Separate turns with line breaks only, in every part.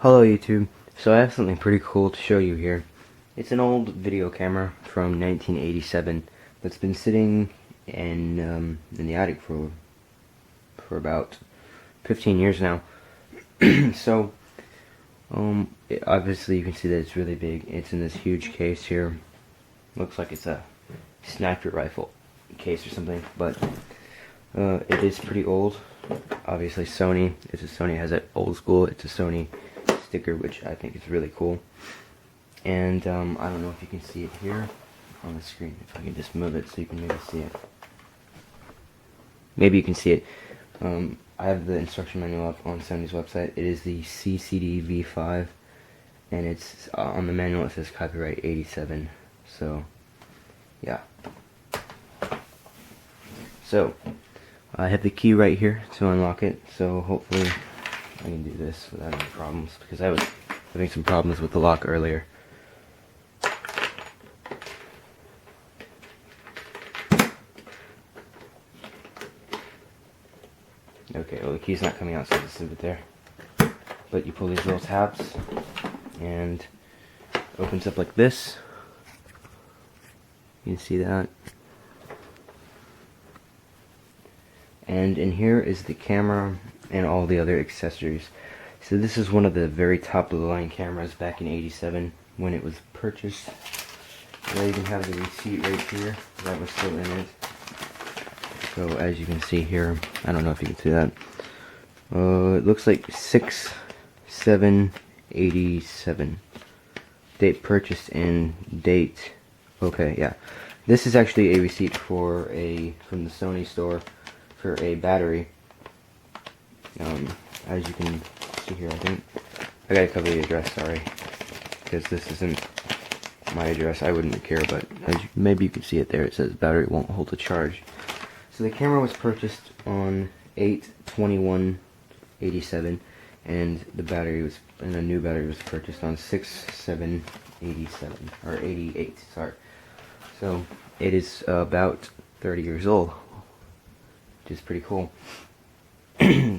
Hello YouTube. So I have something pretty cool to show you here. It's an old video camera from 1987 that's been sitting in the attic for about 15 years now. So obviously you can see that it's really big. It's in this huge case here. Looks like it's a sniper rifle case or something, but it is pretty old. Obviously Sony. It's a Sony. It has that old school. It's a Sony sticker, which I think is really cool. And I don't know if you can see it here on the screen. If I can just move it so you can maybe see it. Maybe you can see it. I have the instruction manual up on Sony's website. It is the CCD-V5, and it's on the manual it says copyright 87. So yeah. So I have the key right here to unlock it, so hopefully I can do this without any problems, because I was having some problems with the lock earlier. Okay, well the key's not coming out, so just leave it there. But you pull these little tabs, and it opens up like this. You can see that. And in here is the camera and all the other accessories. So this is one of the very top of the line cameras back in '87 when it was purchased. And I even have the receipt right here that was still in it. So as you can see here, I don't know if you can see that. It looks like 6/7/87. Date purchased and date. Okay, yeah. This is actually a receipt from the Sony store for a battery. As you can see here, I think I gotta cover the address, sorry, because this isn't my address. I wouldn't care, but maybe you can see it there. It says battery won't hold a charge. So the camera was purchased on 8/21/87, and the new battery was purchased on 6/7/87 or 88. Sorry. So it is about 30 years old, which is pretty cool.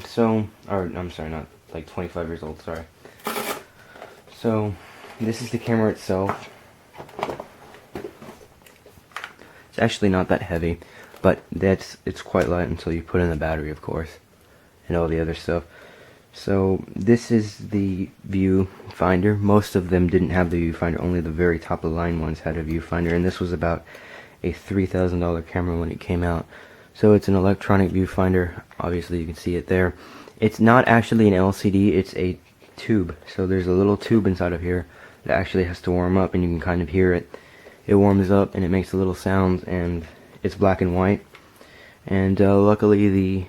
So, or I'm sorry, not like 25 years old, sorry. So this is the camera itself. It's actually not that heavy, but it's quite light until you put in the battery, of course, and all the other stuff. So this is the viewfinder. Most of them didn't have the viewfinder, only the very top of the line ones had a viewfinder, and this was about a $3,000 camera when it came out. So it's an electronic viewfinder. Obviously you can see it there. It's not actually an LCD, it's a tube. So there's a little tube inside of here that actually has to warm up, and you can kind of hear it. It warms up and it makes a little sound, and it's black and white. And luckily the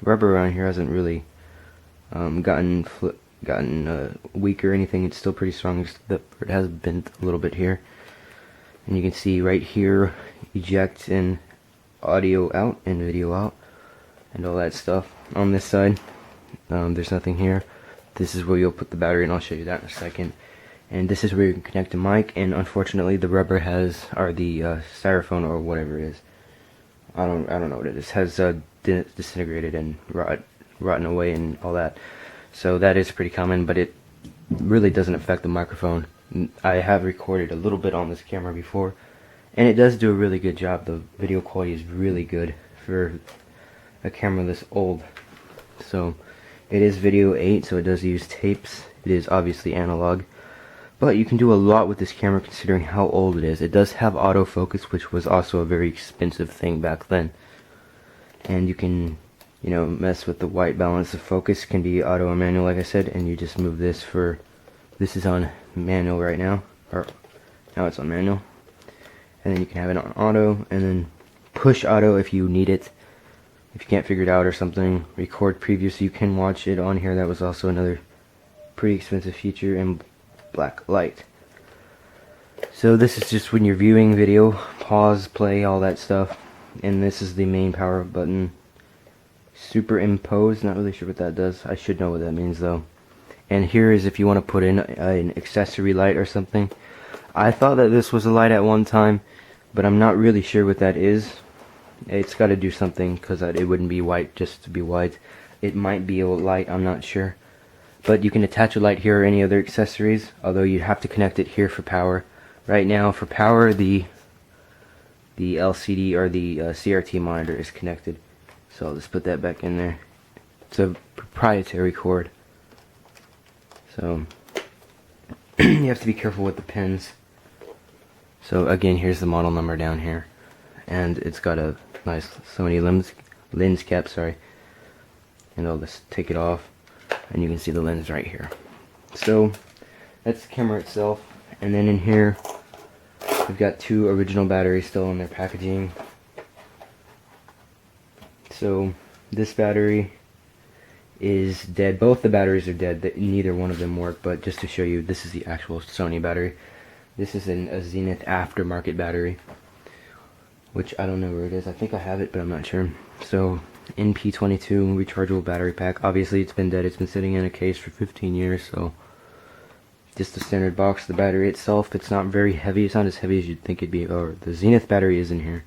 rubber around here hasn't really gotten weak or anything. It's still pretty strong. It has bent a little bit here. And you can see right here, eject and audio out and video out and all that stuff. On this side, there's nothing here. This is where you'll put the battery, and I'll show you that in a second. And this is where you can connect a mic, and unfortunately the rubber has, or the styrofoam or whatever it is, I don't know what it is, has disintegrated and rotten away and all that. So that is pretty common, but it really doesn't affect the microphone. I have recorded a little bit on this camera before, and it does do a really good job. The video quality is really good for a camera this old. So it is video 8, so it does use tapes. It is obviously analog, but you can do a lot with this camera considering how old it is. It does have autofocus, which was also a very expensive thing back then. And you can, you know, mess with the white balance. The focus can be auto or manual, like I said, and you just move this for, this is on manual right now, or now it's on manual. And then you can have it on auto, and then push auto if you need it. If you can't figure it out or something, record preview so you can watch it on here. That was also another pretty expensive feature, and black light. So this is just when you're viewing video, pause, play, all that stuff. And this is the main power button. Superimpose, not really sure what that does. I should know what that means though. And here is if you want to put in an accessory light or something. I thought that this was a light at one time, but I'm not really sure what that is. It's got to do something, because it wouldn't be white just to be white. It might be a light, I'm not sure. But you can attach a light here or any other accessories, although you'd have to connect it here for power. Right now, for power, the LCD or the CRT monitor is connected. So I'll just put that back in there. It's a proprietary cord. So you have to be careful with the pins. So again, here's the model number down here. And it's got a nice Sony lens cap, sorry. And I'll just take it off, and you can see the lens right here. So that's the camera itself. And then in here, we've got 2 original batteries still in their packaging. So this battery is dead. Both the batteries are dead. Neither one of them work, but just to show you, this is the actual Sony battery. This is a Zenith aftermarket battery, which I don't know where it is. I think I have it, but I'm not sure. So NP22 rechargeable battery pack. Obviously it's been dead. It's been sitting in a case for 15 years, so just a standard box. The battery itself, it's not very heavy. It's not as heavy as you'd think it'd be. Or the Zenith battery is in here.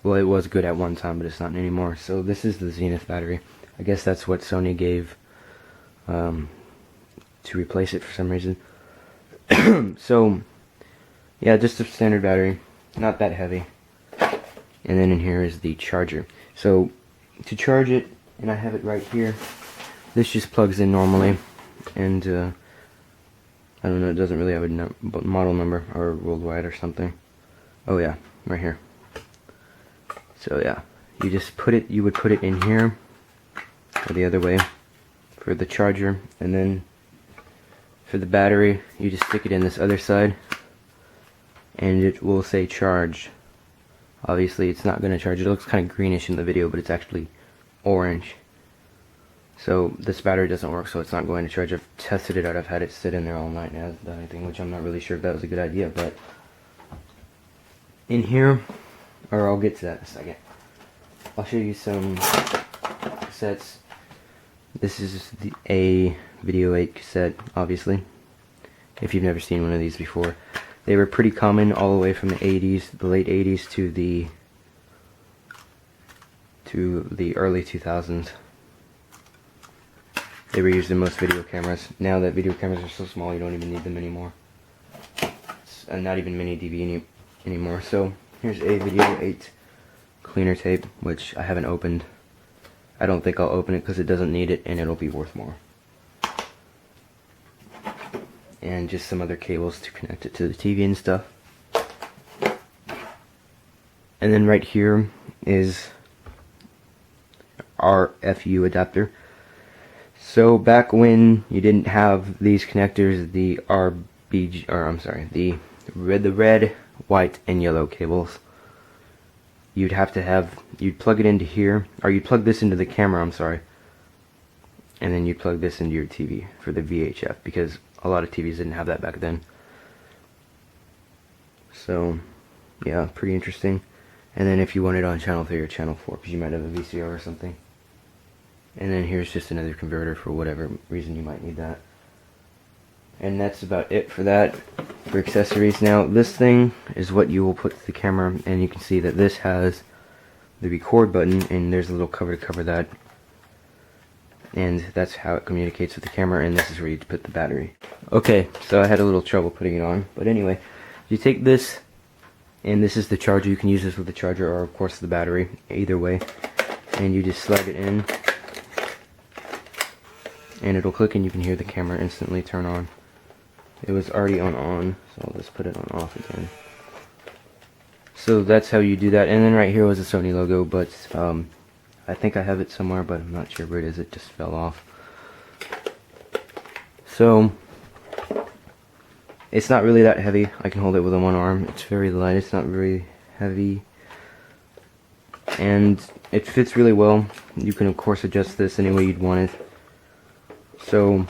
Well, it was good at one time, but it's not anymore. So this is the Zenith battery. I guess that's what Sony gave to replace it for some reason. So yeah, just a standard battery, not that heavy. And then in here is the charger. So to charge it, and I have it right here, this just plugs in normally, and I don't know, it doesn't really have a model number or worldwide or something. Oh yeah, right here. So yeah, you would put it in here, or the other way, for the charger, and then for the battery, you just stick it in this other side, and it will say charge. Obviously it's not going to charge. It looks kind of greenish in the video, but it's actually orange. So this battery doesn't work, so it's not going to charge. I've tested it out. I've had it sit in there all night and it hasn't done anything, which I'm not really sure if that was a good idea. But in here, or I'll get to that in a second, I'll show you some cassettes. This is a Video 8 cassette, obviously, if you've never seen one of these before. They were pretty common all the way from the 80s, the late 80s to the early 2000s. They were used in most video cameras. Now that video cameras are so small, you don't even need them anymore. Not even mini DV anymore. So here's a Video 8 cleaner tape, which I haven't opened. I don't think I'll open it because it doesn't need it, and it'll be worth more. And just some other cables to connect it to the TV and stuff. And then right here is our FU adapter. So back when you didn't have these connectors, the the red, white, and yellow cables, you'd plug it into here, or you'd plug this into the camera, and then you'd plug this into your TV for the VHF, because a lot of TVs didn't have that back then. So yeah, pretty interesting. And then if you want it on channel 3 or channel 4, because you might have a VCR or something. And then here's just another converter for whatever reason you might need that. And that's about it for that, for accessories. Now this thing is what you will put to the camera, and you can see that this has the record button, and there's a little cover to cover that. And that's how it communicates with the camera, and this is where you put the battery. Okay, so I had a little trouble putting it on, but anyway, you take this, and this is the charger. You can use this with the charger or of course the battery, either way, and you just slide it in, and it'll click and you can hear the camera instantly turn on. It was already on, so I'll just put it on off again. So that's how you do that. And then right here was a Sony logo, but I think I have it somewhere, but I'm not sure where it is. It just fell off. So it's not really that heavy. I can hold it with one arm. It's very light. It's not very heavy, and it fits really well. You can of course adjust this any way you'd want it. So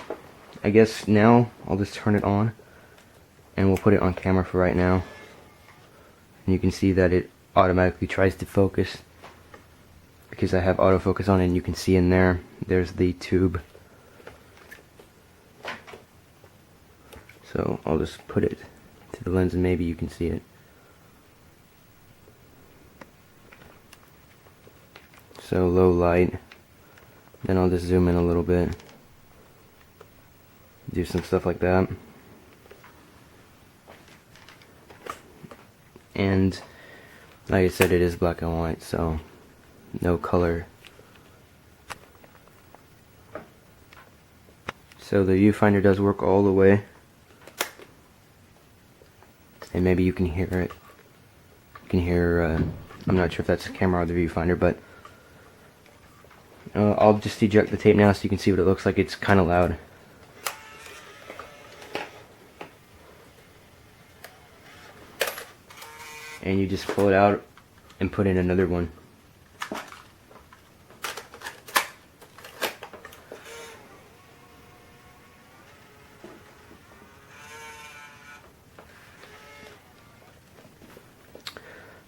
I guess now I'll just turn it on, and we'll put it on camera for right now. And you can see that it automatically tries to focus, because I have autofocus on, and you can see in there's the tube. So I'll just put it to the lens and maybe you can see it. So low light, then I'll just zoom in a little bit. do some stuff like that. And like I said, it is black and white, so no color. So the viewfinder does work all the way, and maybe you can hear it. You can hear, I'm not sure if that's the camera or the viewfinder, but I'll just eject the tape now so you can see what it looks like. It's kind of loud. And you just pull it out and put in another one.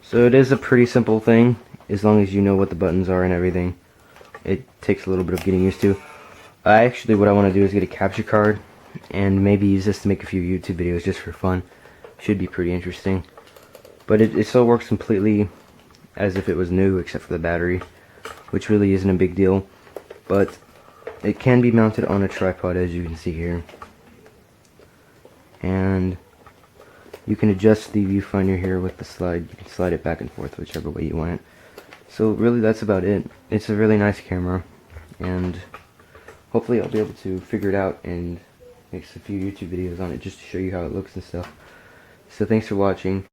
So it is a pretty simple thing, as long as you know what the buttons are and everything. It takes a little bit of getting used to. Actually, what I want to do is get a capture card and maybe use this to make a few YouTube videos just for fun. Should be pretty interesting. But it still works completely as if it was new, except for the battery, which really isn't a big deal. But it can be mounted on a tripod, as you can see here. And you can adjust the viewfinder here with the slide. You can slide it back and forth whichever way you want it. So really, that's about it. It's a really nice camera, and hopefully I'll be able to figure it out and make a few YouTube videos on it just to show you how it looks and stuff. So thanks for watching.